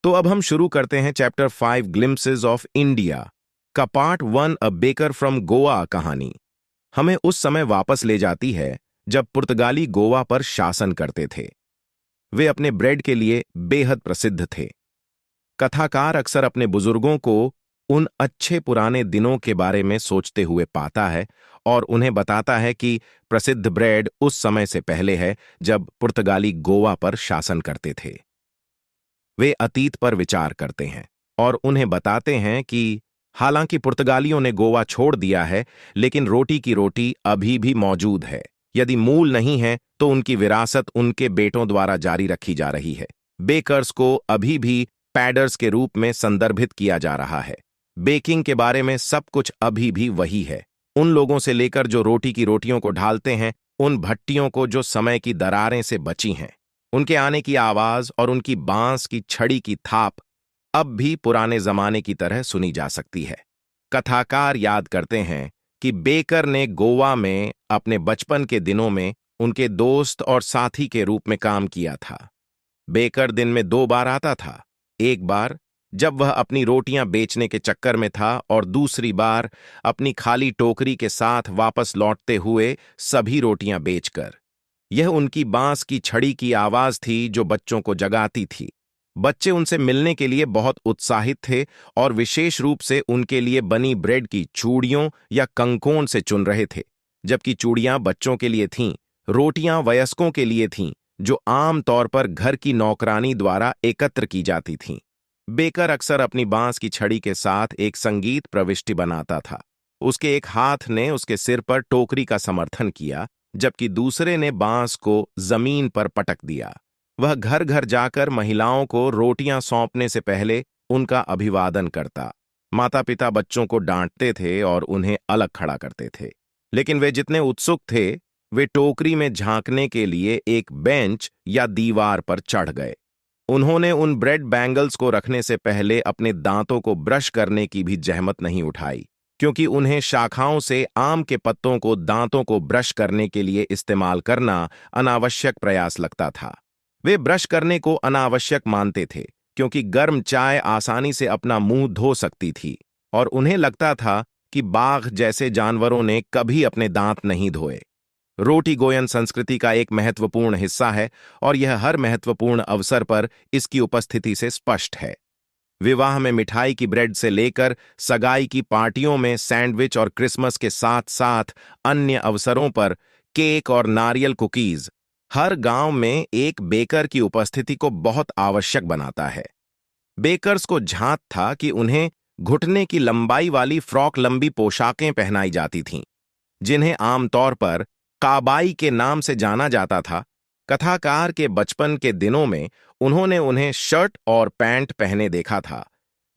तो अब हम शुरू करते हैं चैप्टर 5 ग्लिम्पसेस ऑफ इंडिया का part 1 a baker from Goa कहानी। हमें उस समय वापस ले जाती है जब पुर्तगाली गोवा पर शासन करते थे। वे अपने ब्रेड के लिए बेहद प्रसिद्ध थे। कथाकार अक्सर अपने बुजुर्गों को उन अच्छे पुराने दिनों के बारे में सोचते हुए पाता है और उन्हें बताता है कि प्रसिद्ध ब्रेड उस समय से पहले है जब पुर्तगाली गोवा पर शासन करते थे। वे अतीत पर विचार करते हैं और उन्हें बताते हैं कि हालांकि पुर्तगालियों ने गोवा छोड़ दिया है, लेकिन रोटी की रोटी अभी भी मौजूद है। यदि मूल नहीं है तो उनकी विरासत उनके बेटों द्वारा जारी रखी जा रही है। बेकर्स को अभी भी पैडर्स के रूप में संदर्भित किया जा रहा है। बेकिंग के बारे में सब कुछ अभी भी वही है। उन लोगों से लेकर जो रोटी की रोटियों को ढालते हैं, उन भट्टियों को जो समय की दरारें से बची हैं, उनके आने की आवाज और उनकी बांस की छड़ी की थाप अब भी पुराने जमाने की तरह सुनी जा सकती है। कथाकार याद करते हैं कि बेकर ने गोवा में अपने बचपन के दिनों में उनके दोस्त और साथी के रूप में काम किया था। बेकर दिन में 2 बार आता था, एक बार जब वह अपनी रोटियां बेचने के चक्कर में था और दूसरी बार अपनी खाली टोकरी के साथ वापस लौटते हुए सभी रोटियां बेचकर। यह उनकी बांस की छड़ी की आवाज थी जो बच्चों को जगाती थी। बच्चे उनसे मिलने के लिए बहुत उत्साहित थे और विशेष रूप से उनके लिए बनी ब्रेड की चूड़ियों या कंकोन से चुन रहे थे। जबकि चूड़ियां बच्चों के लिए थीं, रोटियां वयस्कों के लिए थीं, जो आम तौर पर घर की नौकरानी द्वारा एकत्र की जाती थीं। बेकर अक्सर अपनी बांस की छड़ी के साथ एक संगीत प्रविष्टि बनाता था। उसके एक हाथ ने उसके सिर पर टोकरी का समर्थन किया, जबकि दूसरे ने बांस को जमीन पर पटक दिया। वह घर घर जाकर महिलाओं को रोटियां सौंपने से पहले उनका अभिवादन करता। माता पिता बच्चों को डांटते थे और उन्हें अलग खड़ा करते थे, लेकिन वे जितने उत्सुक थे, वे टोकरी में झांकने के लिए एक बेंच या दीवार पर चढ़ गए। उन्होंने उन ब्रेड बैंगल्स को रखने से पहले अपने दांतों को ब्रश करने की भी जहमत नहीं उठाई, क्योंकि उन्हें शाखाओं से आम के पत्तों को दांतों को ब्रश करने के लिए इस्तेमाल करना अनावश्यक प्रयास लगता था। वे ब्रश करने को अनावश्यक मानते थे क्योंकि गर्म चाय आसानी से अपना मुंह धो सकती थी और उन्हें लगता था कि बाघ जैसे जानवरों ने कभी अपने दांत नहीं धोए। रोटी गोयन संस्कृति का एक महत्वपूर्ण हिस्सा है और यह हर महत्वपूर्ण अवसर पर इसकी उपस्थिति से स्पष्ट है। विवाह में मिठाई की ब्रेड से लेकर सगाई की पार्टियों में सैंडविच और क्रिसमस के साथ साथ अन्य अवसरों पर केक और नारियल कुकीज, हर गांव में एक बेकर की उपस्थिति को बहुत आवश्यक बनाता है। बेकर्स को झांत था कि उन्हें घुटने की लंबाई वाली फ्रॉक लंबी पोशाकें पहनाई जाती थीं, जिन्हें आमतौर पर काबाई के नाम से जाना जाता था। कथाकार के बचपन के दिनों में उन्होंने उन्हें शर्ट और पैंट पहने देखा था,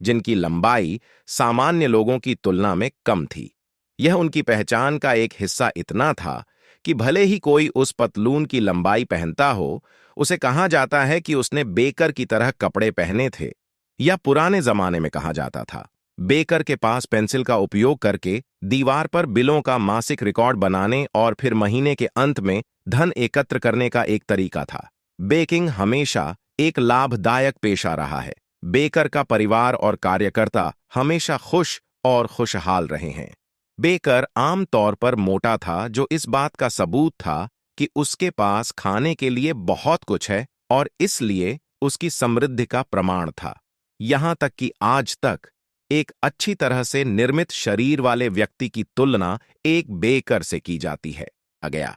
जिनकी लंबाई सामान्य लोगों की तुलना में कम थी। यह उनकी पहचान का एक हिस्सा इतना था कि भले ही कोई उस पतलून की लंबाई पहनता हो, उसे कहा जाता है कि उसने बेकर की तरह कपड़े पहने थे, या पुराने जमाने में कहा जाता था। बेकर के पास पेंसिल का उपयोग करके दीवार पर बिलों का मासिक रिकॉर्ड बनाने और फिर महीने के अंत में धन एकत्र करने का एक तरीका था। बेकिंग हमेशा एक लाभदायक पेशा रहा है। बेकर का परिवार और कार्यकर्ता हमेशा खुश और खुशहाल रहे हैं। बेकर आम तौर पर मोटा था, जो इस बात का सबूत था कि उसके पास खाने के लिए बहुत कुछ है और इसलिए उसकी समृद्धि का प्रमाण था। यहां तक कि आज तक एक अच्छी तरह से निर्मित शरीर वाले व्यक्ति की तुलना एक बेकर से की जाती है। गया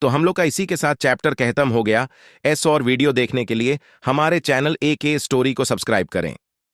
तो हम लोग का इसी के साथ चैप्टर खत्म हो गया। ऐसा और वीडियो देखने के लिए हमारे चैनल AK स्टोरी को सब्सक्राइब करें।